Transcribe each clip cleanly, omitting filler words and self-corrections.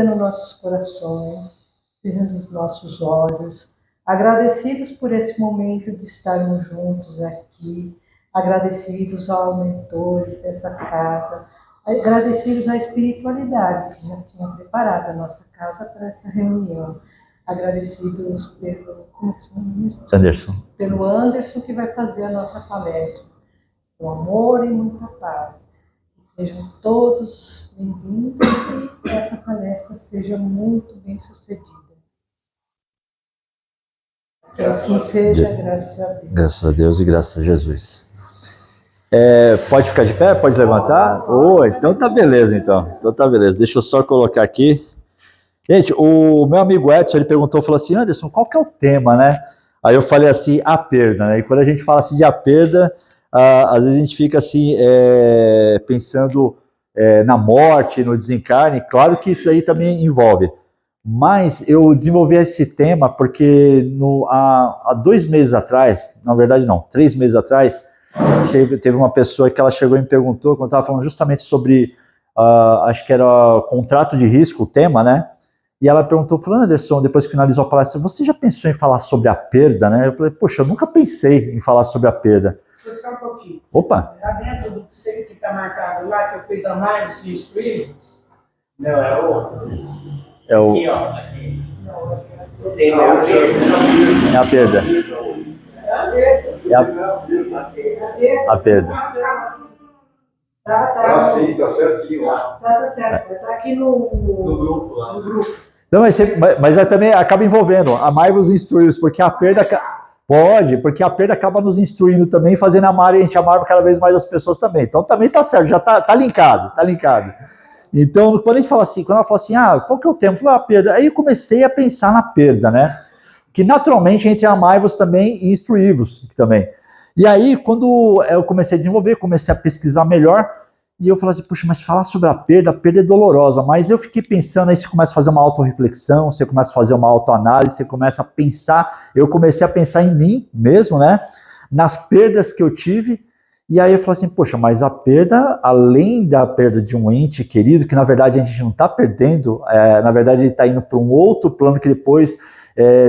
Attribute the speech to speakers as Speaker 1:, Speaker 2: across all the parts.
Speaker 1: nos nossos corações, seja nos nossos olhos, agradecidos por esse momento de estarmos juntos aqui, agradecidos aos mentores dessa casa, agradecidos à espiritualidade que já tinha preparado a nossa casa para essa reunião, agradecidos pelo, como que se chama isso?
Speaker 2: Anderson.
Speaker 1: Pelo Anderson, que vai fazer a nossa palestra, com amor e muita paz. Sejam todos bem-vindos e que essa palestra seja muito bem sucedida. Que assim seja, graças a Deus.
Speaker 2: Graças a Deus e graças a Jesus. Pode ficar de pé? Pode levantar? Então tá beleza, então. Então tá beleza. Deixa eu só colocar aqui. Gente, o meu amigo Edson, ele falou assim, Anderson, qual que é o tema, né? Aí eu falei assim, a perda, né? E quando a gente fala assim de a perda, às vezes a gente fica assim, pensando na morte, no desencarne. Claro que isso aí também envolve. Mas eu desenvolvi esse tema porque há 2 meses atrás, na verdade não, 3 meses atrás, teve uma pessoa que ela chegou e me perguntou, quando eu estava falando justamente sobre, acho que era contrato de risco, o tema, né? E ela perguntou, falou, Anderson, depois que finalizou a palestra, você já pensou em falar sobre a perda, né? Eu falei, poxa, eu nunca pensei em falar sobre a perda.
Speaker 3: Escuta só um pouquinho.
Speaker 2: Opa!
Speaker 3: Lá dentro do que está marcado lá, que eu fiz a mais e instruímos?
Speaker 4: Não, é outro.
Speaker 2: É o...
Speaker 4: Aqui, ó. Aqui.
Speaker 3: Tem a
Speaker 2: É a perda. É a perda.
Speaker 1: Tá
Speaker 4: sim, tá certinho lá.
Speaker 1: Tá certo, tá aqui no
Speaker 4: grupo lá.
Speaker 1: No grupo.
Speaker 2: Não, mas também acaba envolvendo, amai-vos e instruí-vos, porque a perda... Pode, porque a perda acaba nos instruindo também, fazendo amar e a gente amar cada vez mais as pessoas também. Então também tá certo, já tá linkado, tá linkado. Então, quando a gente fala assim, quando ela fala assim, qual que é o tema? Eu falei, a perda. Aí eu comecei a pensar na perda, né? Que naturalmente entre amai-vos também e instruí-vos também. E aí, quando eu comecei a desenvolver, comecei a pesquisar melhor, e eu falei assim, puxa, mas falar sobre a perda é dolorosa, mas eu fiquei pensando, aí você começa a fazer uma autorreflexão, você começa a fazer uma autoanálise, você começa a pensar, eu comecei a pensar em mim mesmo, né? Nas perdas que eu tive, e aí eu falei assim, poxa, mas a perda, além da perda de um ente querido, que na verdade a gente não está perdendo, na verdade ele está indo para um outro plano que depois,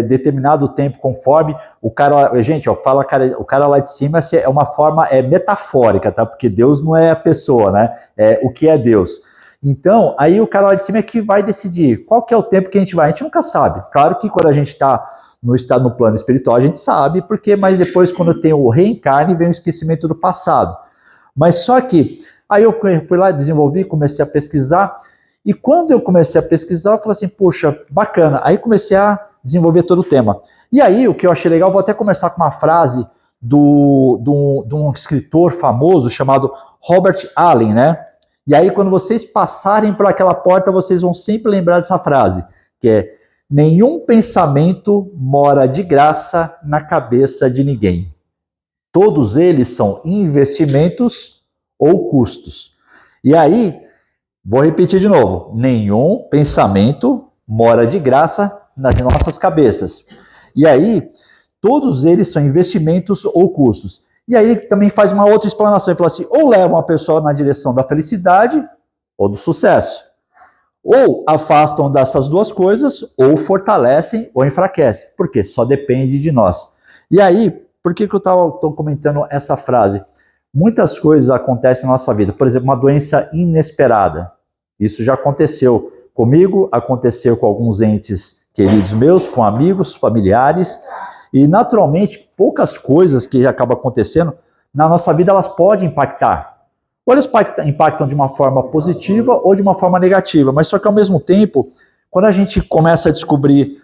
Speaker 2: determinado tempo, conforme o cara, gente, ó, o cara lá de cima é uma forma metafórica, tá? Porque Deus não é a pessoa, né? É o que é Deus. Então, aí o cara lá de cima é que vai decidir qual que é o tempo que a gente vai. A gente nunca sabe. Claro que quando a gente está no plano espiritual, a gente sabe, porque, mas depois quando tem o reencarne, vem o esquecimento do passado. Mas só que, aí eu fui lá, desenvolvi, comecei a pesquisar, e quando eu comecei a pesquisar, eu falei assim, poxa, bacana. Aí comecei a desenvolver todo o tema. E aí, o que eu achei legal, vou até começar com uma frase de um escritor famoso chamado Robert Allen, né? E aí, quando vocês passarem por aquela porta, vocês vão sempre lembrar dessa frase, que é, nenhum pensamento mora de graça na cabeça de ninguém. Todos eles são investimentos ou custos. E aí, vou repetir de novo, nenhum pensamento mora de graça nas nossas cabeças. E aí, todos eles são investimentos ou custos. E aí ele também faz uma outra explanação, ele fala assim, ou levam a pessoa na direção da felicidade ou do sucesso. Ou afastam dessas duas coisas, ou fortalecem ou enfraquecem, porque só depende de nós. E aí, por que eu estou comentando essa frase? Muitas coisas acontecem na nossa vida, por exemplo, uma doença inesperada. Isso já aconteceu comigo, aconteceu com alguns entes queridos meus, com amigos, familiares, e naturalmente poucas coisas que acabam acontecendo na nossa vida, elas podem impactar. Ou eles impactam de uma forma positiva ou de uma forma negativa, mas só que ao mesmo tempo, quando a gente começa a descobrir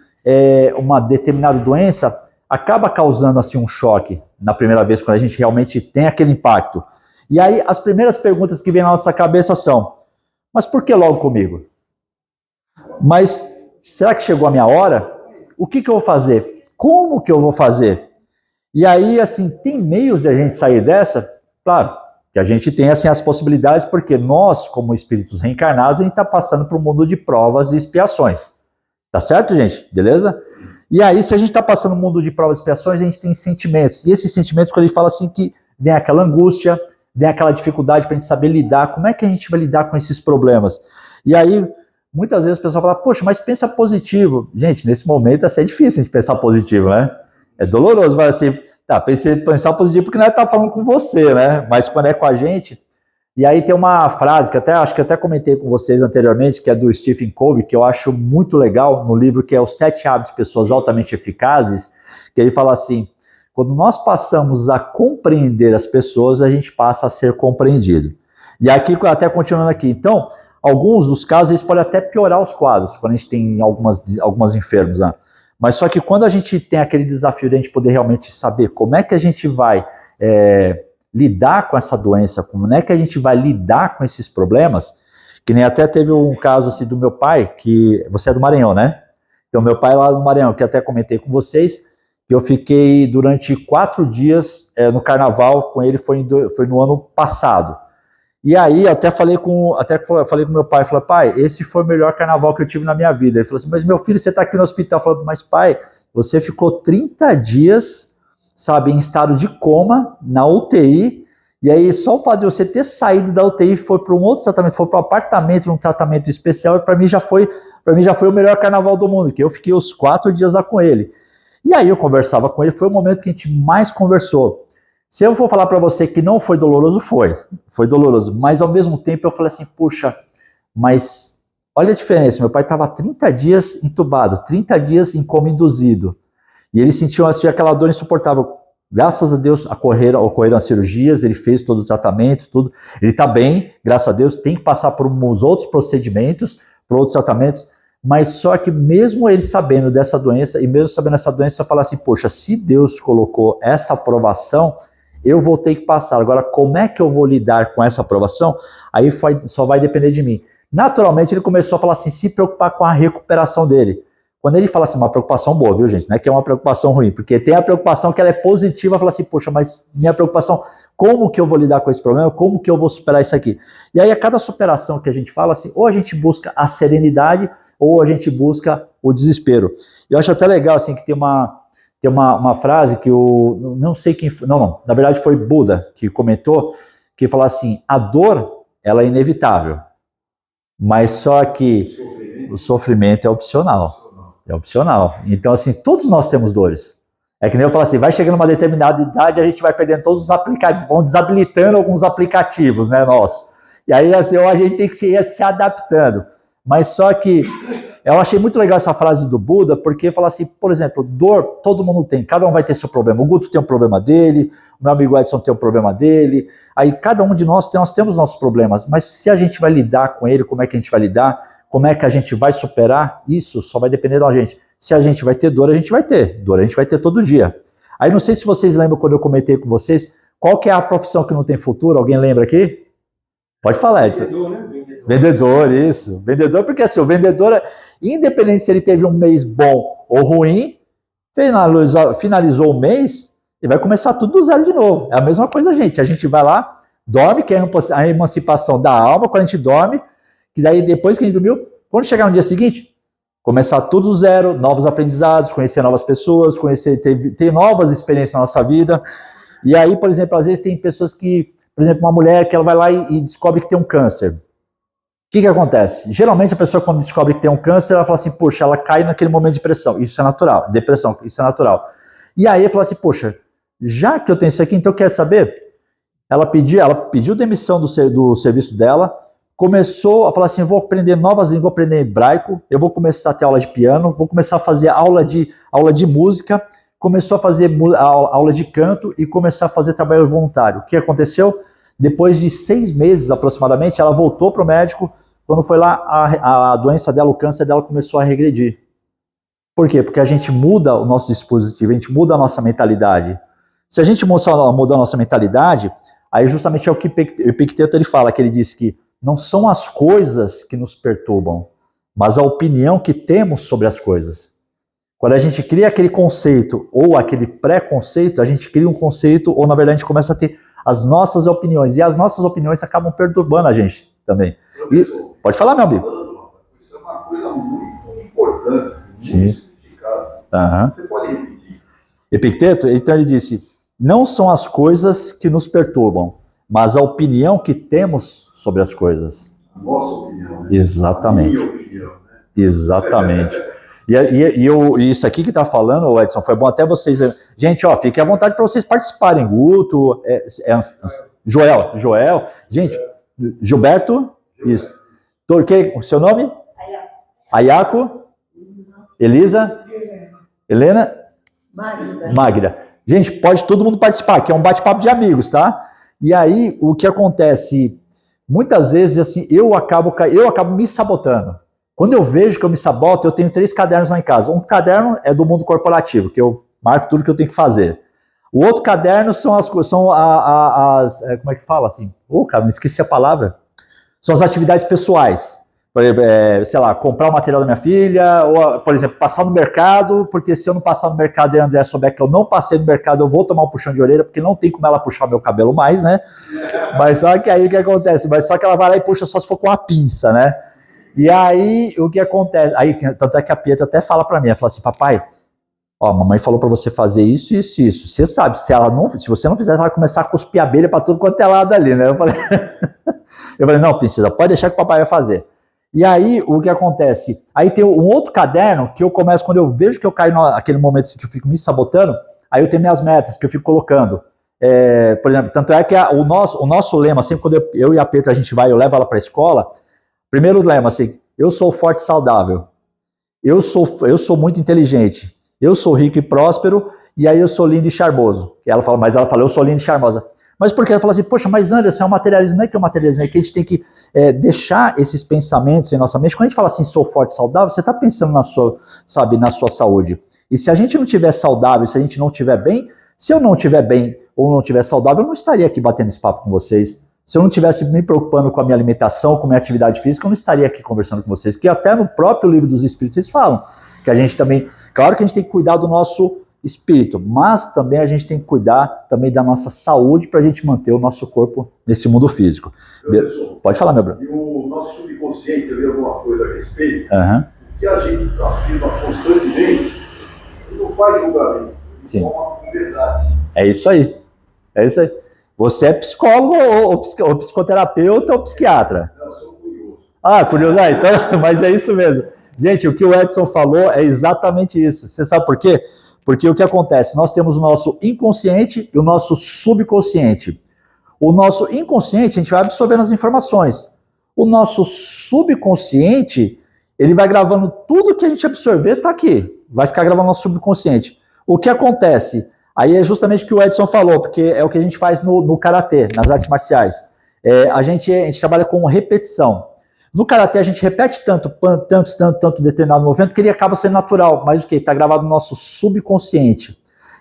Speaker 2: uma determinada doença, acaba causando assim um choque na primeira vez, quando a gente realmente tem aquele impacto. E aí as primeiras perguntas que vêm na nossa cabeça são, mas por que logo comigo? Mas será que chegou a minha hora? O que eu vou fazer? Como que eu vou fazer? E aí, assim, tem meios de a gente sair dessa? Claro, que a gente tem, assim, as possibilidades, porque nós, como espíritos reencarnados, a gente está passando por um mundo de provas e expiações. Tá certo, gente? Beleza? E aí, se a gente está passando um mundo de provas e expiações, a gente tem sentimentos. E esses sentimentos, quando ele fala assim, que vem aquela angústia, vem aquela dificuldade para a gente saber lidar, como é que a gente vai lidar com esses problemas? E aí, muitas vezes o pessoal fala, poxa, mas pensa positivo. Gente, nesse momento é difícil a gente pensar positivo, né? É doloroso, vai assim, tá, pensar positivo porque não é estar falando com você, né? Mas quando é com a gente. E aí tem uma frase que acho que até comentei com vocês anteriormente, que é do Stephen Covey, que eu acho muito legal no livro que é Os 7 Hábitos de Pessoas Altamente Eficazes, que ele fala assim, quando nós passamos a compreender as pessoas, a gente passa a ser compreendido. E aqui, até continuando aqui, então, alguns dos casos, eles podem até piorar os quadros, quando a gente tem algumas enfermos, né? Mas só que quando a gente tem aquele desafio de a gente poder realmente saber como é que a gente vai lidar com essa doença, como é que a gente vai lidar com esses problemas, que nem até teve um caso assim do meu pai, que você é do Maranhão, né? Então meu pai lá no Maranhão, que até comentei com vocês, que eu fiquei durante 4 dias no carnaval com ele, foi no ano passado. E aí eu até falei com meu pai, falei, pai, esse foi o melhor carnaval que eu tive na minha vida. Ele falou assim, mas meu filho, você tá aqui no hospital. Eu falei, mas pai, você ficou 30 dias, sabe, em estado de coma, na UTI, e aí só o fato de você ter saído da UTI, foi para um outro tratamento, foi para um apartamento, num tratamento especial, e para mim já foi o melhor carnaval do mundo, que eu fiquei os 4 dias lá com ele. E aí eu conversava com ele, foi o momento que a gente mais conversou. Se eu for falar para você que não foi doloroso, foi doloroso, mas ao mesmo tempo eu falei assim, puxa, mas olha a diferença, meu pai estava 30 dias entubado, 30 dias em coma induzido, e ele sentiu assim, aquela dor insuportável. Graças a Deus ocorreram as cirurgias, ele fez todo o tratamento, tudo. Ele está bem, graças a Deus, tem que passar por uns outros procedimentos, por outros tratamentos, mas só que mesmo ele sabendo dessa doença, e mesmo sabendo essa doença, eu falo assim, poxa, se Deus colocou essa aprovação, eu vou ter que passar. Agora, como é que eu vou lidar com essa aprovação? Aí só vai depender de mim. Naturalmente, ele começou a falar assim, se preocupar com a recuperação dele. Quando ele fala assim, uma preocupação boa, viu, gente? Não é que é uma preocupação ruim, porque tem a preocupação que ela é positiva, fala assim, poxa, mas minha preocupação, como que eu vou lidar com esse problema? Como que eu vou superar isso aqui? E aí, a cada superação que a gente fala, assim, ou a gente busca a serenidade, ou a gente busca o desespero. Eu acho até legal, assim, que tem uma frase que eu não sei quem foi, não, na verdade foi Buda que comentou, que fala assim, a dor, ela é inevitável, mas só que o sofrimento é opcional. É opcional. Então, assim, todos nós temos dores. É que nem eu falo assim, vai chegando uma determinada idade, a gente vai perdendo todos os aplicativos, vão desabilitando alguns aplicativos, né, nossos. E aí, assim, a gente tem que ir se adaptando. Mas só que eu achei muito legal essa frase do Buda, porque fala assim, por exemplo, dor, todo mundo tem, cada um vai ter seu problema. O Guto tem um problema dele, o meu amigo Edson tem um problema dele, aí cada um de nós temos nossos problemas, mas se a gente vai lidar com ele, como é que a gente vai lidar? Como é que a gente vai superar? Isso só vai depender da gente. Se a gente vai ter dor, a gente vai ter. Dor a gente vai ter todo dia. Aí não sei se vocês lembram quando eu comentei com vocês, qual que é a profissão que não tem futuro? Alguém lembra aqui? Pode falar, Edson.
Speaker 3: Vendedor, né?
Speaker 2: Vendedor, isso. Vendedor, porque assim, o vendedor, independente se ele teve um mês bom ou ruim, finalizou o mês, ele vai começar tudo do zero de novo. É a mesma coisa, gente. A gente vai lá, dorme, que é a emancipação da alma, quando a gente dorme, que daí depois que a gente dormiu, quando chegar no dia seguinte, começar tudo do zero, novos aprendizados, conhecer novas pessoas, ter novas experiências na nossa vida. E aí, por exemplo, às vezes tem pessoas que, por exemplo, uma mulher que ela vai lá e descobre que tem um câncer. O que acontece? Geralmente a pessoa quando descobre que tem um câncer, ela fala assim, poxa, ela cai naquele momento de depressão, isso é natural, isso é natural. E aí ela fala assim, poxa, já que eu tenho isso aqui, então quer saber? Ela pediu demissão do serviço dela, começou a falar assim, vou aprender novas línguas, vou aprender hebraico, eu vou começar a ter aula de piano, vou começar a fazer aula de música, começou a fazer aula de canto e começar a fazer trabalho voluntário. O que aconteceu? Depois de 6 meses aproximadamente, ela voltou para o médico, quando foi lá, a doença dela, o câncer dela começou a regredir. Por quê? Porque a gente muda o nosso dispositivo, a gente muda a nossa mentalidade. Se a gente mudar a nossa mentalidade, aí justamente é o que Epicteto ele fala, que ele diz que não são as coisas que nos perturbam, mas a opinião que temos sobre as coisas. Quando a gente cria aquele conceito ou aquele pré-conceito, a gente cria um conceito ou, na verdade, a gente começa a ter as nossas opiniões. E as nossas opiniões acabam perturbando a gente também. E, pode falar, meu amigo.
Speaker 4: Isso é uma coisa muito importante, muito
Speaker 2: Sim.
Speaker 4: significada. Você pode repetir?
Speaker 2: Epicteto, então ele disse, não são as coisas que nos perturbam, mas a opinião que temos sobre as coisas.
Speaker 4: A nossa opinião. Né?
Speaker 2: Exatamente.
Speaker 4: A minha opinião.
Speaker 2: Exatamente. E isso aqui que tá falando, Edson, foi bom até vocês... Gente, ó, fiquem à vontade para vocês participarem. Guto, Joel, gente, Gilberto, isso. Torquei, o seu nome? Ayako, Elisa, Helena, Magda. Gente, pode todo mundo participar, que é um bate-papo de amigos, tá? E aí, o que acontece, muitas vezes, assim, eu acabo me sabotando. Quando eu vejo que eu me saboto, eu tenho 3 cadernos lá em casa. Um caderno é do mundo corporativo, que eu marco tudo que eu tenho que fazer. O outro caderno são as como é que fala assim? Cara, me esqueci a palavra. São as atividades pessoais. Por exemplo, sei lá, comprar o material da minha filha, ou, por exemplo, passar no mercado, porque se eu não passar no mercado e a André souber que eu não passei no mercado, eu vou tomar um puxão de orelha, porque não tem como ela puxar meu cabelo mais, né? Mas só que aí o que acontece? Mas só que ela vai lá e puxa só se for com uma pinça, né? E aí, o que acontece? Aí, tanto é que a Pietra até fala pra mim, ela fala assim, papai, ó, mamãe falou pra você fazer isso, isso, isso. Você sabe, se você não fizer, ela vai começar a cuspir abelha pra tudo quanto é lado ali, né? Eu falei, não, princesa, pode deixar que o papai vai fazer. E aí, o que acontece? Aí tem um outro caderno que eu começo, quando eu vejo que eu caio naquele momento assim, que eu fico me sabotando, aí eu tenho minhas metas que eu fico colocando. Por exemplo, tanto é que o nosso lema, sempre quando eu e a Petra a gente vai, eu levo ela pra escola, primeiro lema, assim, eu sou forte e saudável, eu sou muito inteligente, eu sou rico e próspero, e aí eu sou lindo e charmoso. E ela fala, eu sou linda e charmosa. Mas porque ela fala assim, poxa, mas Anderson, é um materialismo, não é que é um materialismo, é que a gente tem que deixar esses pensamentos em nossa mente. Quando a gente fala assim, sou forte e saudável, você está pensando na sua saúde. E se a gente não estiver saudável, se a gente não estiver bem, se eu não estiver bem ou não estiver saudável, eu não estaria aqui batendo esse papo com vocês. Se eu não estivesse me preocupando com a minha alimentação, com a minha atividade física, eu não estaria aqui conversando com vocês. Que até no próprio livro dos Espíritos eles falam que a gente também, claro que a gente tem que cuidar do nosso espírito, mas também a gente tem que cuidar também da nossa saúde para a gente manter o nosso corpo nesse mundo físico. Pode falar, meu Bruno.
Speaker 4: E o nosso subconsciente, eu li alguma coisa a respeito,
Speaker 2: Uhum.
Speaker 4: que a gente afirma constantemente, não faz julgamento,
Speaker 2: Sim.
Speaker 4: Uma verdade.
Speaker 2: É isso aí. É isso aí. Você é psicólogo ou psicoterapeuta ou psiquiatra?
Speaker 4: Eu sou curioso.
Speaker 2: Curioso. Então, mas é isso mesmo. Gente, o que o Edson falou é exatamente isso. Você sabe por quê? Porque o que acontece? Nós temos o nosso inconsciente e o nosso subconsciente. O nosso inconsciente, a gente vai absorvendo as informações. O nosso subconsciente, ele vai gravando tudo que a gente absorver, tá aqui. Vai ficar gravando no nosso subconsciente. O que acontece? Aí é justamente o que o Edson falou, porque é o que a gente faz no karatê, nas artes marciais. A gente trabalha com repetição. No karatê a gente repete tanto determinado movimento que ele acaba sendo natural, mas o que? Está gravado no nosso subconsciente.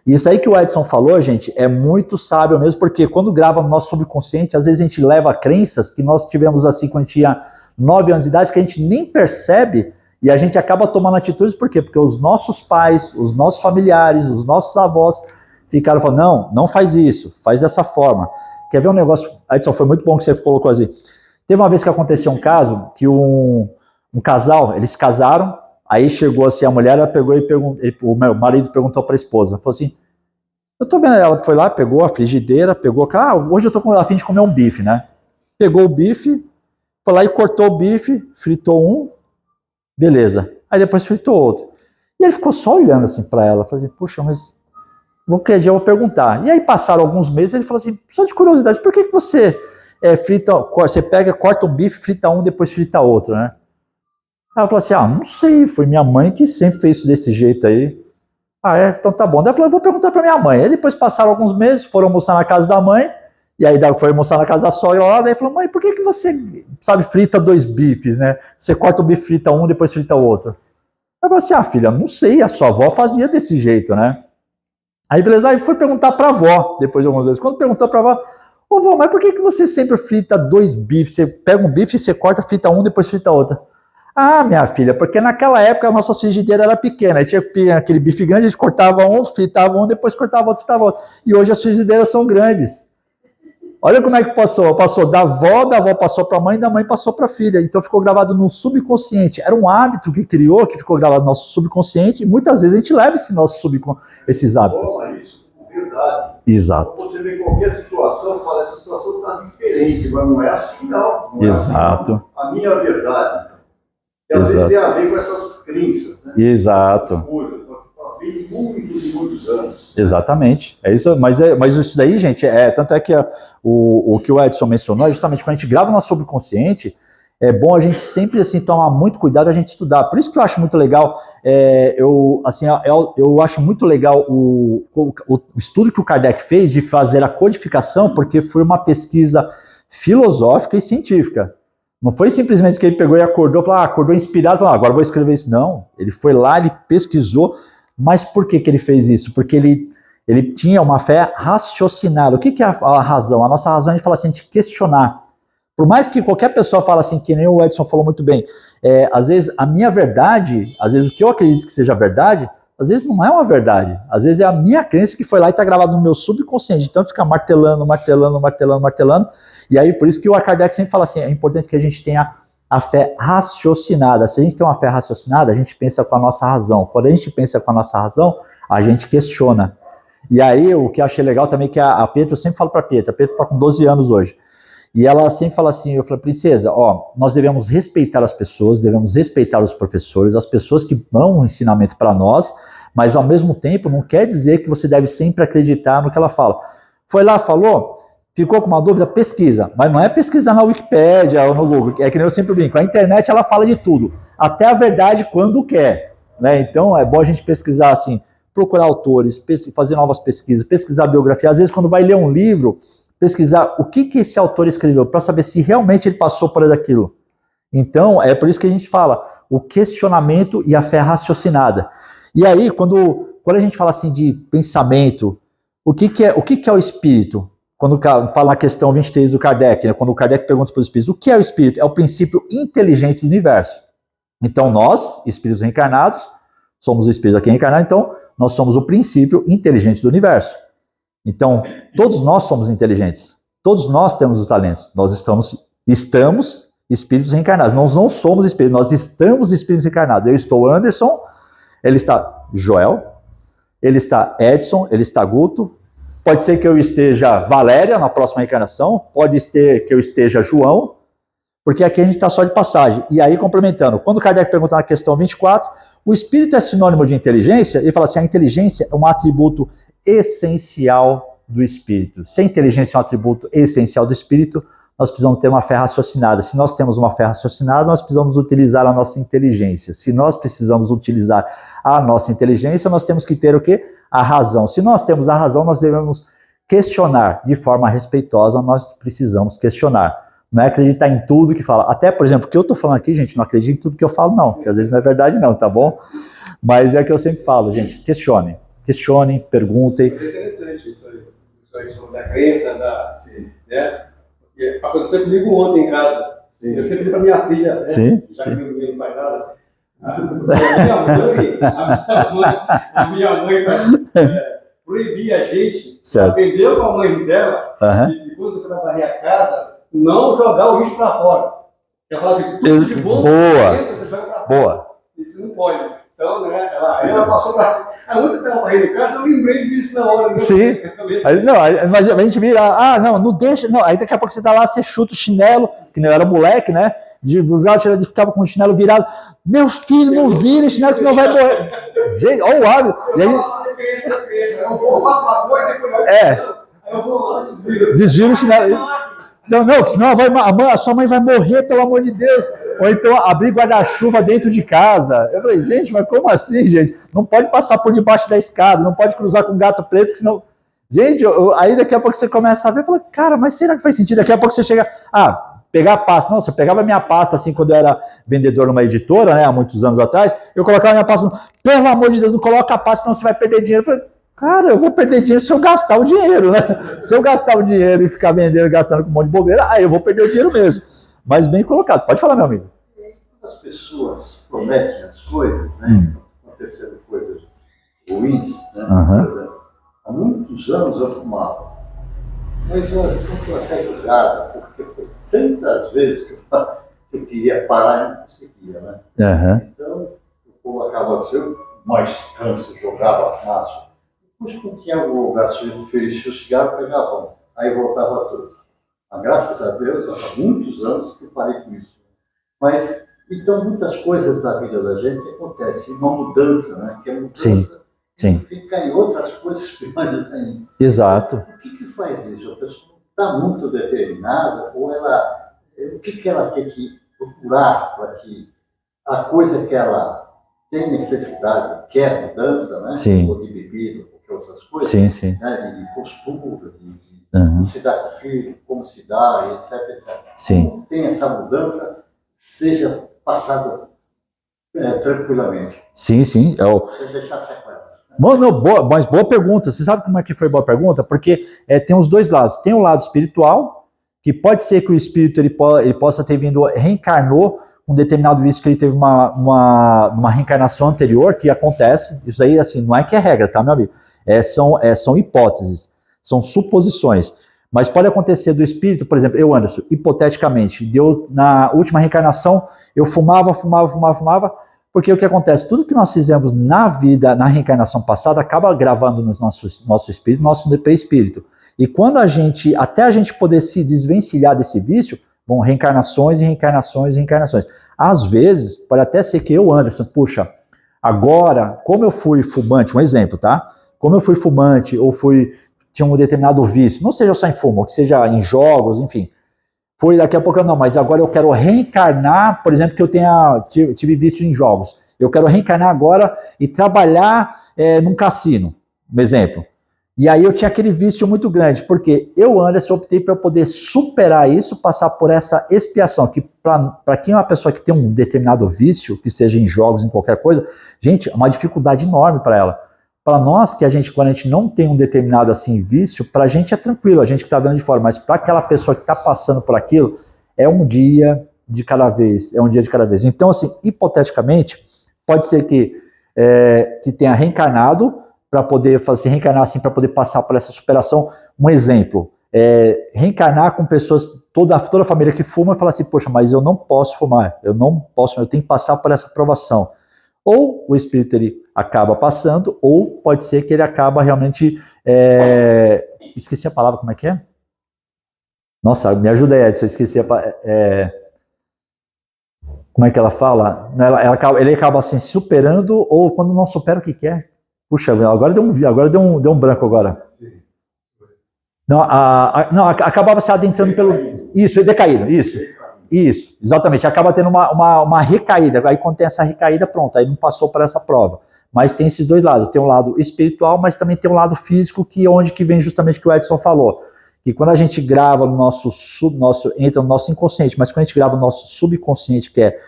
Speaker 2: E isso aí que o Edson falou, gente, é muito sábio mesmo, porque quando grava no nosso subconsciente, às vezes a gente leva crenças que nós tivemos assim quando a gente tinha 9 anos de idade, que a gente nem percebe, e a gente acaba tomando atitudes, por quê? Porque os nossos pais, os nossos familiares, os nossos avós ficaram falando, não faz isso, faz dessa forma. Quer ver um negócio, Edson, foi muito bom que você colocou assim. Teve uma vez que aconteceu um caso que um casal, eles se casaram, aí chegou assim, a mulher, ela pegou e o meu marido perguntou para a esposa, falou assim, eu tô vendo, ela foi lá, pegou a frigideira, hoje eu tô a fim de comer um bife, né? Pegou o bife, foi lá e cortou o bife, fritou um, beleza. Aí depois fritou outro. E ele ficou só olhando assim para ela, falou assim, puxa, mas qualquer dia eu vou perguntar. E aí passaram alguns meses, ele falou assim, só de curiosidade, por que você você corta um bife, frita um, depois frita outro, né? Ela falou assim, não sei, foi minha mãe que sempre fez isso desse jeito aí. Então tá bom. Daí ela falou, eu vou perguntar pra minha mãe. Aí depois passaram alguns meses, foram almoçar na casa da mãe, e aí foi almoçar na casa da sogra lá, daí falou, mãe, por que você, frita 2 bifes, né? Você corta o bife, frita um, depois frita o outro. Ela falou assim, filha, não sei, a sua avó fazia desse jeito, né? Aí beleza, aí foi perguntar pra avó, depois de algumas vezes. Quando perguntou pra avó, ô vó, mas por que você sempre frita 2 bifes? Você pega um bife, você corta, frita um, depois frita outro. Minha filha, porque naquela época a nossa frigideira era pequena, tinha aquele bife grande, a gente cortava um, fritava um, depois cortava outro, fritava outro. E hoje as frigideiras são grandes. Olha como é que passou da avó passou para a mãe, da mãe passou para a filha. Então ficou gravado no subconsciente. Era um hábito que criou, que ficou gravado no nosso subconsciente, e muitas vezes a gente leva esses hábitos.
Speaker 4: Isso é verdade.
Speaker 2: Exato.
Speaker 4: Então, você vê qualquer situação, fala, essa situação está diferente, mas não é assim não. Não
Speaker 2: Exato.
Speaker 4: É assim, não. A minha verdade. E às vezes
Speaker 2: Exato.
Speaker 4: tem a ver com essas crenças, né?
Speaker 2: Exato.
Speaker 4: Essas coisas, elas vêm de muitos e muitos anos.
Speaker 2: Exatamente. É isso, mas isso daí, gente, tanto é que o que o Edson mencionou é justamente quando a gente grava no nosso subconsciente, é bom a gente sempre assim tomar muito cuidado a gente estudar. Por isso que eu acho muito legal, eu acho muito legal o estudo que o Kardec fez de fazer a codificação, porque foi uma pesquisa filosófica e científica. Não foi simplesmente que ele pegou e acordou, acordou inspirado, falou, agora vou escrever isso. Não, ele foi lá, ele pesquisou. Mas por que ele fez isso? Porque ele tinha uma fé raciocinada. O que é a razão? A nossa razão, a gente fala assim, de questionar. Por mais que qualquer pessoa fale assim, que nem o Edson falou muito bem, às vezes a minha verdade, às vezes o que eu acredito que seja verdade, às vezes não é uma verdade. Às vezes é a minha crença que foi lá e está gravado no meu subconsciente, de tanto ficar martelando. E aí, por isso que o Kardec sempre fala assim, é importante que a gente tenha a fé raciocinada. Se a gente tem uma fé raciocinada, a gente pensa com a nossa razão. Quando a gente pensa com a nossa razão, a gente questiona. E aí, o que eu achei legal também é que a Petra, eu sempre falo para a Petra está com 12 anos hoje, e ela sempre fala assim, eu falei, princesa, nós devemos respeitar as pessoas, devemos respeitar os professores, as pessoas que dão um ensinamento para nós, mas ao mesmo tempo não quer dizer que você deve sempre acreditar no que ela fala. Foi lá, falou, ficou com uma dúvida, pesquisa, mas não é pesquisar na Wikipédia ou no Google, é que nem eu sempre brinco, a internet ela fala de tudo, até a verdade quando quer, né? Então é bom a gente pesquisar assim, procurar autores, fazer novas pesquisas, pesquisar biografia, às vezes quando vai ler um livro, pesquisar o que esse autor escreveu, para saber se realmente ele passou por aquilo. Então, é por isso que a gente fala, o questionamento e a fé raciocinada. E aí, quando a gente fala assim de pensamento, o que é o espírito? Quando fala na questão 23 do Kardec, né, quando o Kardec pergunta para os espíritos, o que é o espírito? É o princípio inteligente do universo. Então, nós, espíritos reencarnados, somos espíritos aqui reencarnados, então, nós somos o princípio inteligente do universo. Então, todos nós somos inteligentes. Todos nós temos os talentos. Nós estamos espíritos reencarnados. Nós não somos espíritos, nós estamos espíritos reencarnados. Eu estou Anderson, ele está Joel, ele está Edson, ele está Guto. Pode ser que eu esteja Valéria na próxima reencarnação, pode ser que eu esteja João, porque aqui a gente está só de passagem. E aí, complementando, quando Kardec pergunta na questão 24, o espírito é sinônimo de inteligência? Ele fala assim, a inteligência é um atributo essencial do espírito. Se a inteligência é um atributo essencial do espírito, nós precisamos ter uma fé raciocinada. Se nós temos uma fé raciocinada, nós precisamos utilizar a nossa inteligência. Se nós precisamos utilizar a nossa inteligência, nós temos que ter o quê? A razão. Se nós temos a razão, nós devemos questionar de forma respeitosa, nós precisamos questionar. Não é acreditar em tudo que fala. Até, por exemplo, o que eu estou falando aqui, gente, não acredito em tudo que eu falo, não, porque às vezes não é verdade, não, tá bom? Mas é o que eu sempre falo, gente, questionem, perguntem.
Speaker 5: Mas é interessante isso aí sobre a crença, né? Porque aconteceu comigo ontem em casa. Sim. Eu sempre para minha filha, né?
Speaker 2: Sim.
Speaker 5: Já que meu menino não faz nada. A minha mãe proibia a gente, aprendeu com a mãe dela, de quando você vai varrer a casa, não jogar o lixo para fora. Ela fala que tudo de bom, você joga para fora.
Speaker 2: Boa.
Speaker 5: Isso não pode. Então, né, ela passou para. A outra estava varrendo casa, eu lembrei disso na hora. Né?
Speaker 2: Sim. Mas a gente vira, não deixa. Não. Aí daqui a pouco você tá lá, você chuta o chinelo, que eu era moleque, né? De ficava com o chinelo virado. Meu filho, não vira esse chinelo que senão vai morrer. Gente, olha o hábito.
Speaker 5: Eu faço uma coisa, depois eu vou lá e
Speaker 2: desviro o chinelo. Não, senão a sua mãe vai morrer, pelo amor de Deus. Ou então abrir guarda-chuva dentro de casa. Eu falei, gente, mas como assim, gente? Não pode passar por debaixo da escada, não pode cruzar com um gato preto, que senão... Gente, aí daqui a pouco você começa a ver e fala, cara, mas será que faz sentido? Daqui a pouco você chega... pegar a pasta. Nossa, eu pegava minha pasta, assim, quando eu era vendedor numa editora, né, há muitos anos atrás, eu colocava minha pasta, pelo amor de Deus, não coloca a pasta, senão você vai perder dinheiro. Eu falei, cara, eu vou perder dinheiro se eu gastar o dinheiro, né? Se eu gastar o dinheiro e ficar vendendo e gastando com um monte de bobeira, aí eu vou perder o dinheiro mesmo. Mas bem colocado. Pode falar, meu amigo.
Speaker 4: As pessoas prometem as coisas, né? Acontecendo coisas ruins, né? Por exemplo, há muitos anos eu fumava. Mas olha, eu estou até risada, porque foi tantas vezes que eu queria parar e não conseguia, né? Então, o povo acaba assim, mais câncer, jogava fácil. Depois, quando tinha algum lugar, se eu oferecia o cigarro, pegava um. Aí voltava tudo. Mas, graças a Deus, há muitos anos que eu parei com isso. Mas Então, muitas coisas da vida da gente acontecem, uma mudança, né? Que a mudança
Speaker 2: Sim.
Speaker 4: fica em outras coisas piores ainda.
Speaker 2: Exato.
Speaker 4: O que faz isso? A pessoa está muito determinada, ou o que ela tem que procurar para que a coisa que ela tem necessidade, quer mudança, né?
Speaker 2: Sim.
Speaker 4: Ou de bebida, ou qualquer outras coisas,
Speaker 2: sim.
Speaker 4: Né? De postura, como se dá com o filho, como se dá, etc.
Speaker 2: Sim.
Speaker 4: Como tem essa mudança, seja passada tranquilamente.
Speaker 2: Sim.
Speaker 4: Sem deixar sequelas.
Speaker 2: Mano, mas boa pergunta. Você sabe como é que foi boa pergunta? Porque tem os dois lados. Tem o lado espiritual, que pode ser que o espírito ele possa ter vindo, reencarnou um determinado vício que ele teve uma reencarnação anterior, que acontece. Isso aí, assim, não é que é regra, tá, meu amigo? São hipóteses, são suposições. Mas pode acontecer do espírito, por exemplo, eu, Anderson, hipoteticamente, na última reencarnação, eu fumava, porque o que acontece? Tudo que nós fizemos na vida, na reencarnação passada, acaba gravando no nosso espírito, nosso pré-espírito. E quando até a gente poder se desvencilhar desse vício, vão reencarnações e reencarnações e reencarnações. Às vezes, pode até ser que eu, Anderson, puxa, agora, como eu fui fumante, um exemplo, tá? Como eu fui fumante, ou tinha um determinado vício, não seja só em fumo, ou que seja em jogos, enfim, foi daqui a pouco não, mas agora eu quero reencarnar, por exemplo, que eu tive vício em jogos. Eu quero reencarnar agora e trabalhar num cassino, um exemplo. E aí eu tinha aquele vício muito grande, porque eu, Anderson, optei para poder superar isso, passar por essa expiação, que para quem é uma pessoa que tem um determinado vício, que seja em jogos, em qualquer coisa, gente, é uma dificuldade enorme para ela. Para nós, quando a gente não tem um determinado assim vício, para a gente é tranquilo, a gente que está vendo de fora, mas para aquela pessoa que está passando por aquilo, é um dia de cada vez, Então, assim, hipoteticamente, pode ser que tenha reencarnado, para poder reencarnar assim, para poder passar por essa superação. Um exemplo, reencarnar com pessoas, toda a família que fuma, e falar assim, poxa, mas eu não posso fumar, eu tenho que passar por essa provação. Ou o espírito ele acaba passando, ou pode ser que ele acaba realmente... Esqueci a palavra, como é que é? Nossa, me ajuda aí, Edson, eu esqueci a palavra. Como é que ela fala? Ele acaba assim, superando, ou quando não supera, o que é? Puxa, agora deu um branco agora. Não, acabava se adentrando pelo... Isso, decaído, isso, exatamente, acaba tendo uma recaída, aí quando tem essa recaída, pronto, aí não passou por essa prova. Mas tem esses dois lados, tem um lado espiritual, mas também tem um lado físico, onde vem justamente o que o Edson falou, que quando a gente grava entra no nosso inconsciente, mas quando a gente grava no nosso subconsciente, que é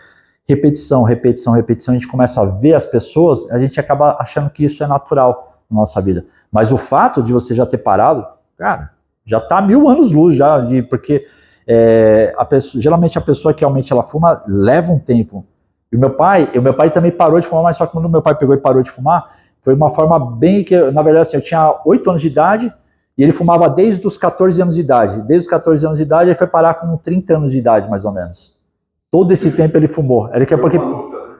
Speaker 2: repetição, a gente começa a ver as pessoas, a gente acaba achando que isso é natural na nossa vida. Mas o fato de você já ter parado, cara, já está 1000 anos-luz já, porque geralmente a pessoa que realmente ela fuma leva um tempo. E o meu pai também parou de fumar, mas só que quando meu pai pegou e parou de fumar, foi uma forma bem que, na verdade, assim, eu tinha 8 anos de idade e ele fumava desde os 14 anos de idade. Desde os 14 anos de idade ele foi parar com 30 anos de idade, mais ou menos. Todo esse tempo ele fumou.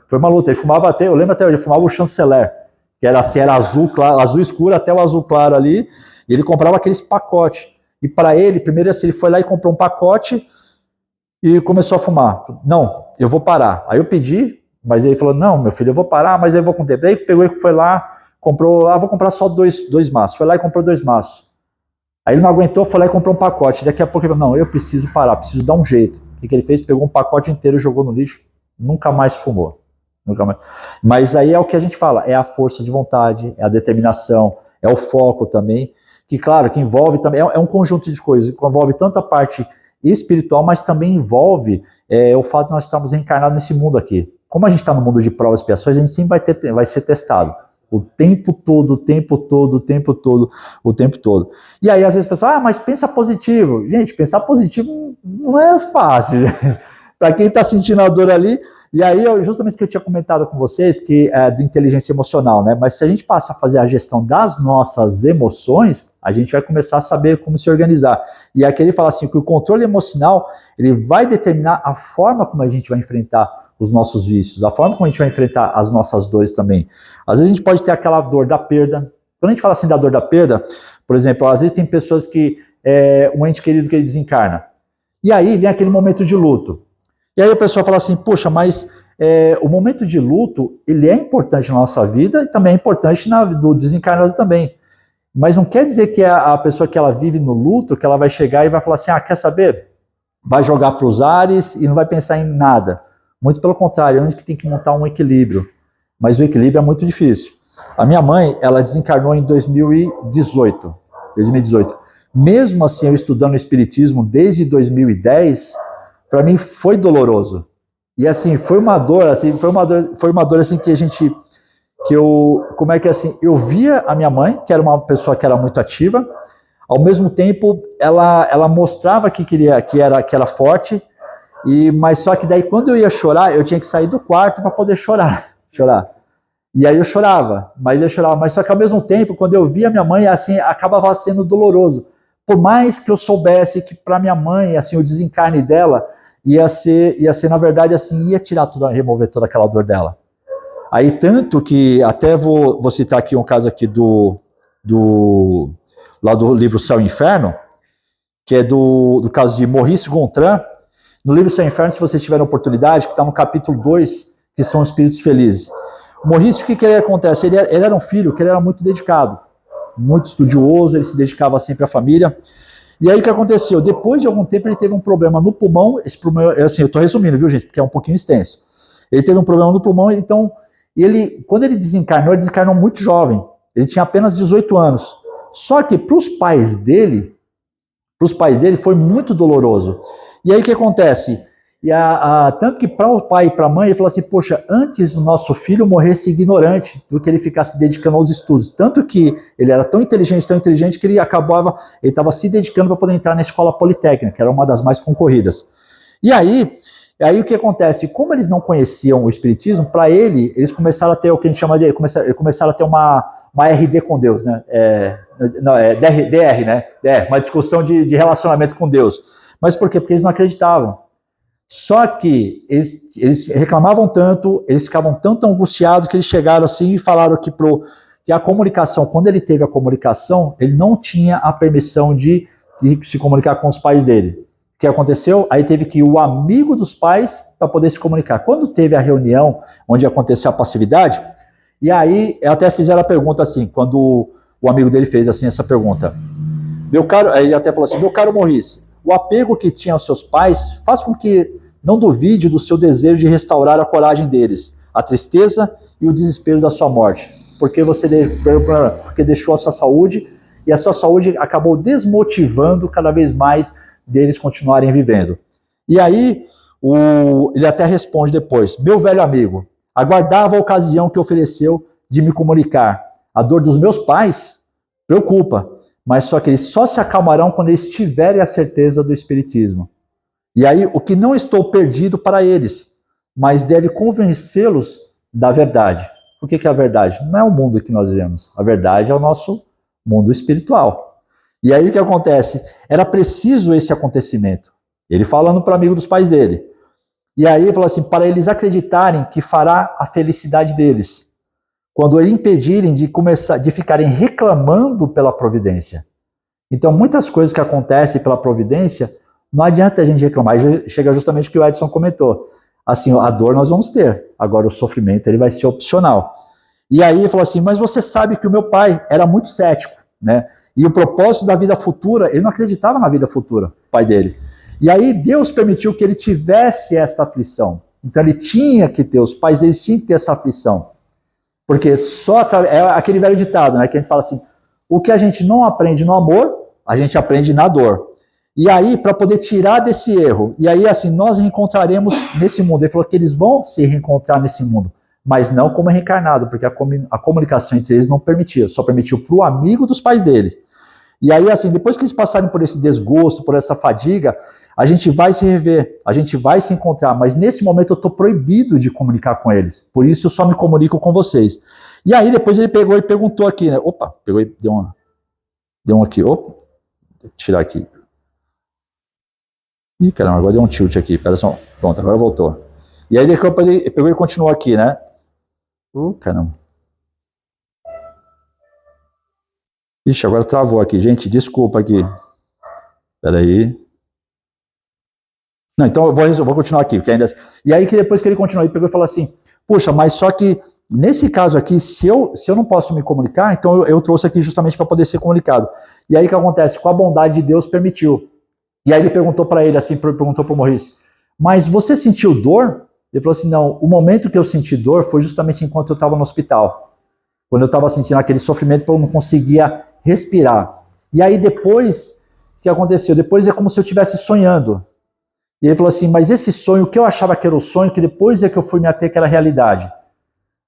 Speaker 2: Foi uma luta. Ele fumava eu lembro até, ele fumava o chanceler, que era assim, era azul claro, azul escuro até o azul claro ali, e ele comprava aqueles pacotes. E para ele, primeiro assim, ele foi lá e comprou um pacote e começou a fumar. Não, eu vou parar. Aí eu pedi, mas ele falou, não, meu filho, eu vou parar, mas eu vou com o tempo. Aí pegou e foi lá, comprou, vou comprar só dois maços. Foi lá e comprou 2 maços. Aí ele não aguentou, foi lá e comprou um pacote. Daqui a pouco ele falou, não, eu preciso parar, preciso dar um jeito. O que ele fez? Pegou um pacote inteiro, jogou no lixo, nunca mais fumou. Nunca mais. Mas aí é o que a gente fala, é a força de vontade, é a determinação, é o foco também, que claro, que envolve também, é um conjunto de coisas, que envolve tanto a parte espiritual, mas também envolve o fato de nós estarmos reencarnados nesse mundo aqui. Como a gente está no mundo de provas e expiações, a gente sempre vai ser testado. O tempo todo. E aí, às vezes, o pessoal, mas pensa positivo. Gente, pensar positivo não é fácil. Para quem está sentindo a dor ali. E aí, justamente o que eu tinha comentado com vocês, que é do inteligência emocional, né? Mas se a gente passa a fazer a gestão das nossas emoções, a gente vai começar a saber como se organizar. E aqui ele fala assim, que o controle emocional, ele vai determinar a forma como a gente vai enfrentar os nossos vícios, a forma como a gente vai enfrentar as nossas dores também. Às vezes a gente pode ter aquela dor da perda. Quando a gente fala assim da dor da perda, por exemplo, às vezes tem pessoas que um ente querido que ele desencarna. E aí vem aquele momento de luto. E aí a pessoa fala assim, poxa, mas o momento de luto, ele é importante na nossa vida e também é importante do desencarnado também. Mas não quer dizer que a pessoa que ela vive no luto, que ela vai chegar e vai falar assim, quer saber? Vai jogar para os ares e não vai pensar em nada. Muito pelo contrário, é onde que tem que montar um equilíbrio. Mas o equilíbrio é muito difícil. A minha mãe, ela desencarnou em 2018. Mesmo assim, eu estudando Espiritismo desde 2010, para mim foi doloroso. E assim, foi uma dor assim eu via a minha mãe, que era uma pessoa que era muito ativa, ao mesmo tempo ela mostrava que era forte, mas só que daí quando eu ia chorar, eu tinha que sair do quarto para poder chorar. E aí eu chorava, mas só que ao mesmo tempo, quando eu via minha mãe, assim, acabava sendo doloroso. Por mais que eu soubesse que para minha mãe, assim, o desencarne dela ia ser na verdade, assim, ia remover toda aquela dor dela. Aí tanto que, até vou citar aqui um caso aqui lá do livro Céu e Inferno, que é do caso de Maurice Gontran. No livro Céu e Inferno, se vocês tiverem oportunidade, que está no capítulo 2, que são espíritos felizes. Maurice, o que acontece? Ele era um filho que ele era muito dedicado, muito estudioso, ele se dedicava sempre à família. E aí o que aconteceu? Depois de algum tempo ele teve um problema no pulmão, esse problema, assim, eu estou resumindo, viu gente, porque é um pouquinho extenso. Ele teve um problema no pulmão, então, quando ele desencarnou muito jovem, ele tinha apenas 18 anos. Só que para os pais dele foi muito doloroso. E aí o que acontece? Tanto que para o pai e para a mãe, ele falou assim, poxa, antes o nosso filho morresse ignorante do que ele ficasse dedicando aos estudos. Tanto que ele era tão inteligente que ele estava se dedicando para poder entrar na escola politécnica, que era uma das mais concorridas. E aí o que acontece? Como eles não conheciam o espiritismo, para eles começaram a ter o que a gente chama de... começaram a ter uma RD com Deus, né? DR, né? Uma discussão de relacionamento com Deus. Mas por quê? Porque eles não acreditavam. Só que eles reclamavam tanto, eles ficavam tanto angustiados que eles chegaram assim e falaram que a comunicação, quando ele teve a comunicação, ele não tinha a permissão de se comunicar com os pais dele. O que aconteceu? Aí teve que ir o amigo dos pais para poder se comunicar. Quando teve a reunião onde aconteceu a passividade, e aí até fizeram a pergunta assim, quando o amigo dele fez assim essa pergunta. Aí ele até falou assim, meu caro Maurice, o apego que tinha aos seus pais faz com que não duvide do seu desejo de restaurar a coragem deles, a tristeza e o desespero da sua morte, porque deixou a sua saúde, e a sua saúde acabou desmotivando cada vez mais deles continuarem vivendo. E aí, ele até responde depois, meu velho amigo, aguardava a ocasião que ofereceu de me comunicar. A dor dos meus pais preocupa, mas só que eles só se acalmarão quando eles tiverem a certeza do espiritismo. E aí, o que não estou perdido para eles, mas deve convencê-los da verdade. O que é a verdade? Não é o mundo que nós vivemos. A verdade é o nosso mundo espiritual. E aí o que acontece? Era preciso esse acontecimento. Ele falando para o amigo dos pais dele. E aí ele falou assim, para eles acreditarem que fará a felicidade deles. Quando eles impedirem de ficarem reclamando pela providência. Então, muitas coisas que acontecem pela providência, não adianta a gente reclamar. Chega justamente o que o Edson comentou. Assim, a dor nós vamos ter. Agora, o sofrimento ele vai ser opcional. E aí ele falou assim, mas você sabe que o meu pai era muito cético, né? E o propósito da vida futura, ele não acreditava na vida futura, o pai dele. E aí Deus permitiu que ele tivesse esta aflição. Então ele tinha que ter, os pais dele tinham que ter essa aflição. Porque é aquele velho ditado, né? Que a gente fala assim, o que a gente não aprende no amor, a gente aprende na dor. E aí, para poder tirar desse erro, e aí assim, nós reencontraremos nesse mundo. Ele falou que eles vão se reencontrar nesse mundo, mas não como reencarnado, porque a comunicação entre eles não permitia, só permitiu para o amigo dos pais dele. E aí, assim, depois que eles passarem por esse desgosto, por essa fadiga, a gente vai se rever, a gente vai se encontrar, mas nesse momento eu estou proibido de comunicar com eles, por isso eu só me comunico com vocês. E aí depois ele pegou e perguntou aqui, né? Opa, pegou e deu um aqui, opa, vou tirar aqui. Ih, caramba, agora deu um tilt aqui, pera só, pronto, agora voltou. E aí ele pegou e continuou aqui, né? Caramba. Ixi, agora travou aqui, gente, desculpa aqui. Pera aí. Não, então eu vou continuar aqui. Porque ainda... E aí, que depois que ele continuou, ele pegou e falou assim, puxa, mas só que nesse caso aqui, se eu não posso me comunicar, então eu trouxe aqui justamente para poder ser comunicado. E aí o que acontece? Com a bondade de Deus permitiu. E aí ele perguntou para ele, assim, perguntou para o Maurice, mas você sentiu dor? Ele falou assim, não, o momento que eu senti dor foi justamente enquanto eu estava no hospital. Quando eu estava sentindo aquele sofrimento, eu não conseguia respirar. E aí depois, o que aconteceu? Depois é como se eu estivesse sonhando. E ele falou assim, mas esse sonho, que eu achava que era o sonho, que depois é que eu fui me ater que era a realidade.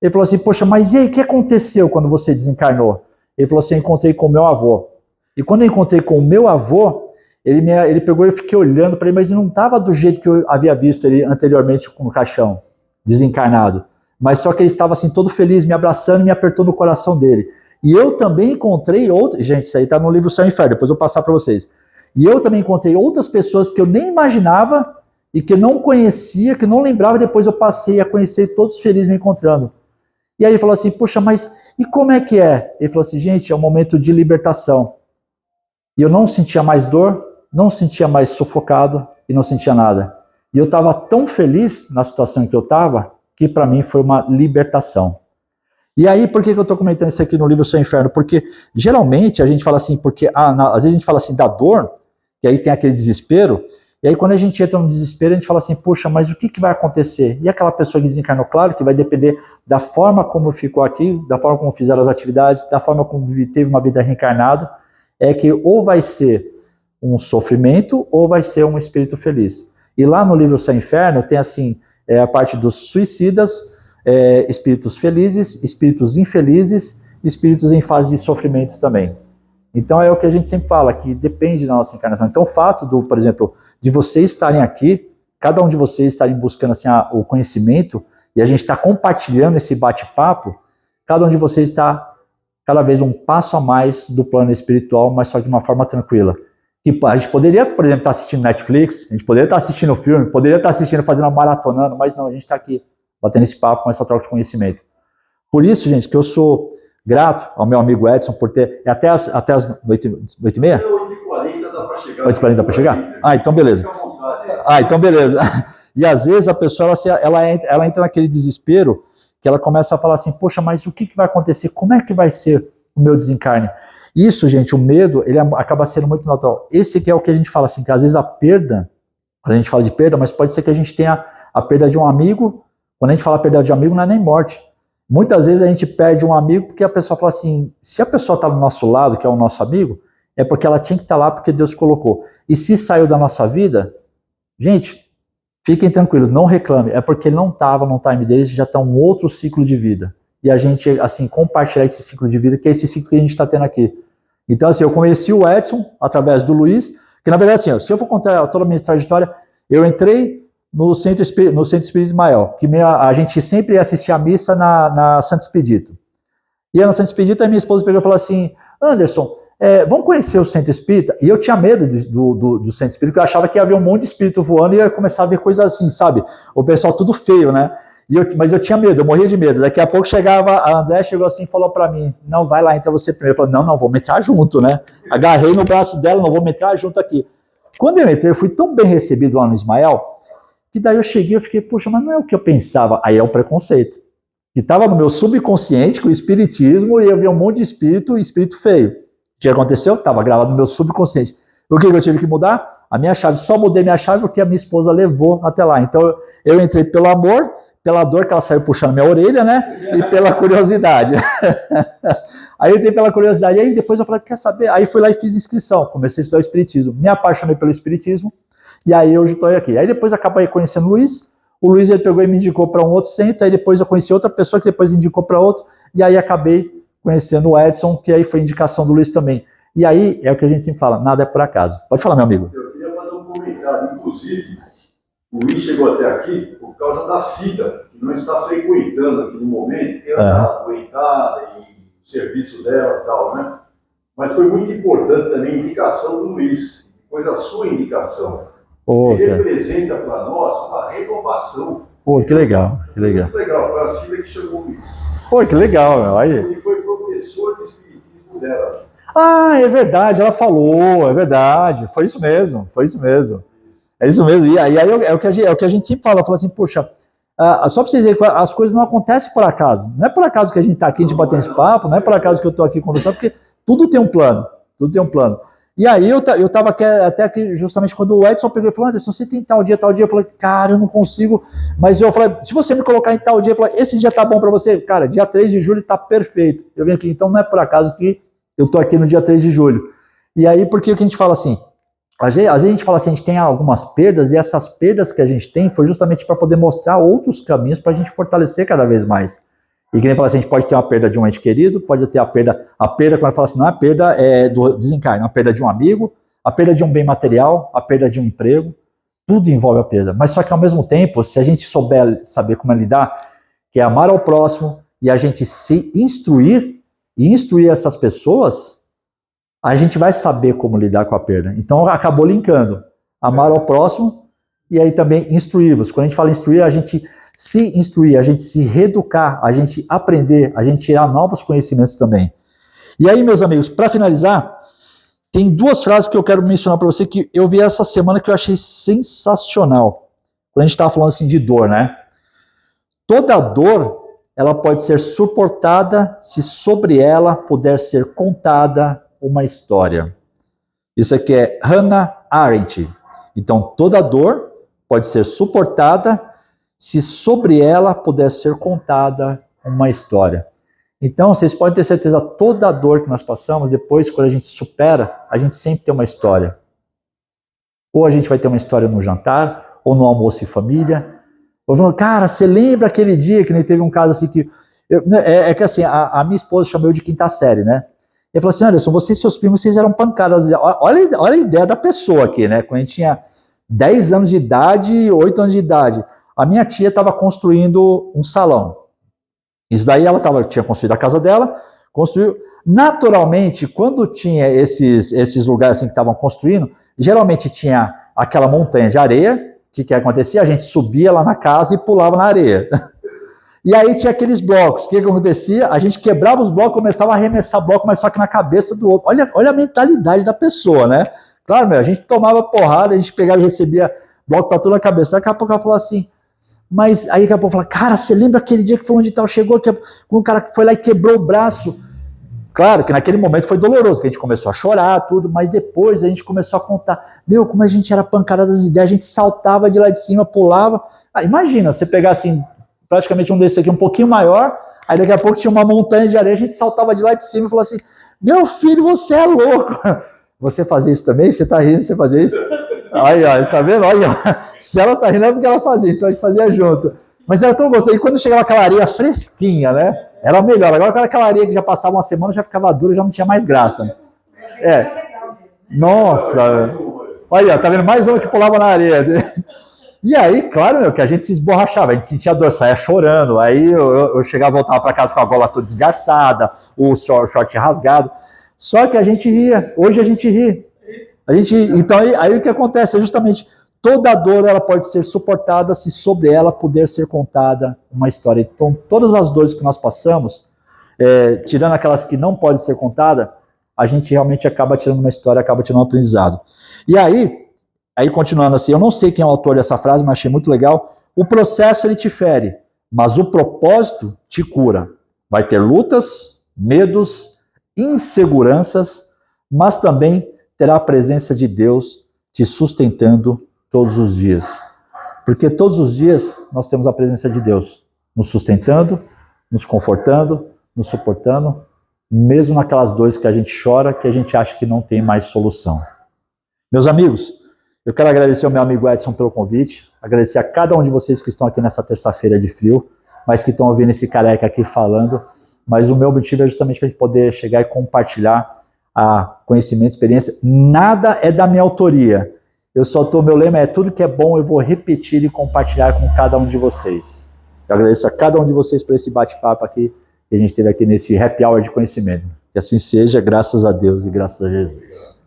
Speaker 2: Ele falou assim, poxa, mas e aí, o que aconteceu quando você desencarnou? Ele falou assim, eu encontrei com o meu avô. E quando eu encontrei com o meu avô, ele pegou e eu fiquei olhando para ele, mas ele não estava do jeito que eu havia visto ele anteriormente no caixão, desencarnado. Mas só que ele estava assim, todo feliz, me abraçando e me apertou no coração dele. E eu também encontrei outras... Gente, isso aí está no livro Céu e Inferno, depois eu vou passar para vocês. E eu também encontrei outras pessoas que eu nem imaginava e que eu não conhecia, que não lembrava, depois eu passei a conhecer, todos felizes me encontrando. E aí ele falou assim, puxa, mas e como é que é? Ele falou assim, gente, é um momento de libertação. E eu não sentia mais dor, não sentia mais sufocado e não sentia nada. E eu estava tão feliz na situação em que eu estava, que para mim foi uma libertação. E aí, por que eu estou comentando isso aqui no livro Céu e Inferno? Porque geralmente a gente fala assim, porque às vezes a gente fala assim da dor, e aí tem aquele desespero, e aí quando a gente entra no desespero, a gente fala assim, puxa, mas o que vai acontecer? E aquela pessoa que desencarnou, claro que vai depender da forma como ficou aqui, da forma como fizeram as atividades, da forma como teve uma vida reencarnada, é que ou vai ser um sofrimento, ou vai ser um espírito feliz. E lá no livro Céu e Inferno tem assim, a parte dos suicidas, espíritos felizes, espíritos infelizes, espíritos em fase de sofrimento também. Então é o que a gente sempre fala, que depende da nossa encarnação. Então o fato, por exemplo, de vocês estarem aqui, cada um de vocês estarem buscando assim, o conhecimento, e a gente está compartilhando esse bate-papo, cada um de vocês está cada vez um passo a mais do plano espiritual, mas só de uma forma tranquila. Tipo, a gente poderia, por exemplo, estar assistindo Netflix, a gente poderia estar assistindo filme, poderia estar assistindo, fazendo uma maratonando, mas não, a gente está aqui, batendo esse papo com essa troca de conhecimento. Por isso, gente, que eu sou grato ao meu amigo Edson por ter... até as 8h30?
Speaker 4: 8h40 dá para chegar.
Speaker 2: 8h40 dá para chegar? Ah, então beleza. Então beleza. E às vezes a pessoa, ela entra naquele desespero, que ela começa a falar assim, poxa, mas o que vai acontecer? Como é que vai ser o meu desencarne? Isso, gente, o medo, ele acaba sendo muito natural. Esse que é o que a gente fala assim, que às vezes a perda, quando a gente fala de perda, mas pode ser que a gente tenha a perda de um amigo. Quando a gente fala perda de um amigo, não é nem morte. Muitas vezes a gente perde um amigo porque a pessoa fala assim, se a pessoa está do nosso lado, que é o nosso amigo, é porque ela tinha que estar lá porque Deus colocou. E se saiu da nossa vida, gente, fiquem tranquilos, não reclame, é porque ele não estava no time deles, já está um outro ciclo de vida. E a gente, assim, compartilhar esse ciclo de vida, que é esse ciclo que a gente está tendo aqui. Então, assim, eu conheci o Edson através do Luiz, que na verdade, assim, ó, se eu for contar toda a minha trajetória, eu entrei no Centro Espírita Ismael, que a gente sempre ia assistir a missa na Santo Expedito. E aí na Santo Expedito, a minha esposa pegou e falou assim, Anderson, vamos conhecer o Centro Espírita? E eu tinha medo do Centro Espírita, porque eu achava que ia haver um monte de espírito voando e ia começar a ver coisas assim, sabe? O pessoal tudo feio, né? Mas eu tinha medo, eu morria de medo. Daqui a pouco a André chegou assim e falou pra mim, não, vai lá, entra você primeiro. Eu falei, não, vou entrar junto, né? Agarrei no braço dela, não vou entrar junto aqui. Quando eu entrei, eu fui tão bem recebido lá no Ismael, que daí eu cheguei e fiquei, poxa, mas não é o que eu pensava. Aí é o preconceito. Que estava no meu subconsciente, com o espiritismo, e eu vi um monte de espírito feio. O que aconteceu? Estava gravado no meu subconsciente. O que eu tive que mudar? A minha chave. Só mudei minha chave porque a minha esposa levou até lá. Então eu entrei pelo amor, pela dor que ela saiu puxando minha orelha, né? E pela curiosidade. Aí eu entrei pela curiosidade. Aí depois eu falei, quer saber? Aí fui lá e fiz inscrição. Comecei a estudar o espiritismo. Me apaixonei pelo espiritismo. E aí hoje estou aqui. Aí depois acabei conhecendo o Luiz. O Luiz ele pegou e me indicou para um outro centro. Aí depois eu conheci outra pessoa que depois indicou para outro. E aí acabei conhecendo o Edson, que aí foi indicação do Luiz também. E aí é o que a gente sempre fala, nada é por acaso. Pode falar, meu amigo.
Speaker 4: Eu queria fazer um comentário. Inclusive, o Luiz chegou até aqui por causa da Cida, que não está frequentando aqui no momento, porque ela está aguentada e o serviço dela e tal, né? Mas foi muito importante também a indicação do Luiz, depois a sua indicação. Que representa para nós uma renovação.
Speaker 2: Pô, que legal, que legal.
Speaker 4: Muito legal, foi a Cida que chamou o Luiz.
Speaker 2: Pô, que legal, meu. Aí.
Speaker 4: Ele foi professor de espiritismo dela.
Speaker 2: Ah, é verdade, ela falou, é verdade. Foi isso mesmo, foi isso mesmo. É isso mesmo. E aí é o que a gente sempre fala assim, poxa, só para vocês verem, as coisas não acontecem por acaso. Não é por acaso que a gente está aqui, a gente batendo esse papo, não é por acaso que eu estou aqui conversando, porque tudo tem um plano, tudo tem um plano. E aí eu estava até aqui justamente quando o Edson pegou e falou, Anderson, você tem tal dia, eu falei, cara, eu não consigo, mas eu falei, se você me colocar em tal dia, eu falei, esse dia tá bom para você? Cara, dia 3 de julho tá perfeito. Eu venho aqui, então não é por acaso que eu tô aqui no dia 3 de julho. E aí, por que a gente fala assim? Às vezes a gente fala assim, a gente tem algumas perdas, e essas perdas que a gente tem foi justamente para poder mostrar outros caminhos para a gente fortalecer cada vez mais. E que nem fala assim, a gente pode ter uma perda de um ente querido, pode ter a perda quando fala assim, não é a perda do desencarne, é a perda de um amigo, a perda de um bem material, a perda de um emprego, tudo envolve a perda. Mas só que ao mesmo tempo, se a gente saber como lidar, que é amar ao próximo, e a gente se instruir, e instruir essas pessoas, a gente vai saber como lidar com a perda. Então acabou linkando, amar ao próximo, e aí também instruir-vos. Quando a gente fala instruir, a gente se instruir, a gente se reeducar, a gente aprender, a gente tirar novos conhecimentos também. E aí, meus amigos, para finalizar, tem duas frases que eu quero mencionar para você que eu vi essa semana que eu achei sensacional. Quando a gente estava falando assim de dor, né? Toda dor, ela pode ser suportada se sobre ela puder ser contada uma história. Isso aqui é Hannah Arendt. Então, toda dor pode ser suportada se sobre ela puder ser contada uma história. Então, vocês podem ter certeza, toda a dor que nós passamos, depois, quando a gente supera, a gente sempre tem uma história. Ou a gente vai ter uma história no jantar, ou no almoço em família. Ou falando, cara, você lembra aquele dia que nem teve um caso assim que... que assim, a minha esposa chamou eu de quinta série, né? Ele falou assim, Anderson, você e seus primos, vocês eram pancadas. Olha a ideia da pessoa aqui, né? Quando a gente tinha 10 anos de idade, 8 anos de idade, a minha tia estava construindo um salão. Isso daí ela tinha construído a casa dela, construiu. Naturalmente, quando tinha esses lugares assim que estavam construindo, geralmente tinha aquela montanha de areia. O que acontecia? A gente subia lá na casa e pulava na areia. E aí tinha aqueles blocos. O que acontecia? A gente quebrava os blocos, começava a arremessar bloco, mas só que na cabeça do outro. Olha a mentalidade da pessoa, né? Claro, a gente tomava porrada, a gente pegava e recebia bloco para tudo na cabeça. Daqui a pouco ela falou assim, mas aí daqui a pouco fala, cara, você lembra aquele dia que foi onde tal chegou, que um cara foi lá e quebrou o braço? Claro que naquele momento foi doloroso, que a gente começou a chorar, tudo, mas depois a gente começou a contar, como a gente era pancada das ideias, a gente saltava de lá de cima, pulava. Imagina, você pegar assim, praticamente um desses aqui um pouquinho maior, aí daqui a pouco tinha uma montanha de areia, a gente saltava de lá de cima e falou assim, meu filho, você é louco. Você fazia isso também? Você tá rindo, você fazia isso? Aí, ó, tá vendo? Olha, se ela tá rindo é porque ela fazia, então a gente fazia junto. Mas era tão gostoso. E quando chegava aquela areia fresquinha, né? Era melhor. Agora aquela areia que já passava uma semana, já ficava dura, já não tinha mais graça. Nossa. Olha, tá vendo? Mais uma que pulava na areia. E aí, claro, que a gente se esborrachava, a gente sentia a dor, saia chorando. Aí eu chegava, voltava para casa com a gola toda desgarçada, o short rasgado. Só que a gente ria. Hoje a gente ri. Então aí o que acontece é justamente toda dor ela pode ser suportada se sobre ela puder ser contada uma história. Então todas as dores que nós passamos, tirando aquelas que não podem ser contadas, a gente realmente acaba tirando uma história, acaba tirando um aprendizado. E aí continuando assim, eu não sei quem é o autor dessa frase, mas achei muito legal. O processo ele te fere, mas o propósito te cura. Vai ter lutas, medos, inseguranças, mas também terá a presença de Deus te sustentando todos os dias. Porque todos os dias nós temos a presença de Deus nos sustentando, nos confortando, nos suportando, mesmo naquelas dores que a gente chora, que a gente acha que não tem mais solução. Meus amigos, eu quero agradecer ao meu amigo Edson pelo convite, agradecer a cada um de vocês que estão aqui nessa terça-feira de frio, mas que estão ouvindo esse careca aqui falando, mas o meu objetivo é justamente para a gente poder chegar e compartilhar conhecimento, experiência. Nada é da minha autoria. Meu lema é tudo que é bom eu vou repetir e compartilhar com cada um de vocês. Eu agradeço a cada um de vocês por esse bate-papo aqui que a gente teve aqui nesse happy hour de conhecimento. Que assim seja, graças a Deus e graças a Jesus.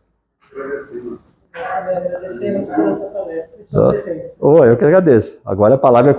Speaker 1: Nós também agradecemos por essa palestra e sua presença.
Speaker 2: Eu que agradeço. Agora a palavra é com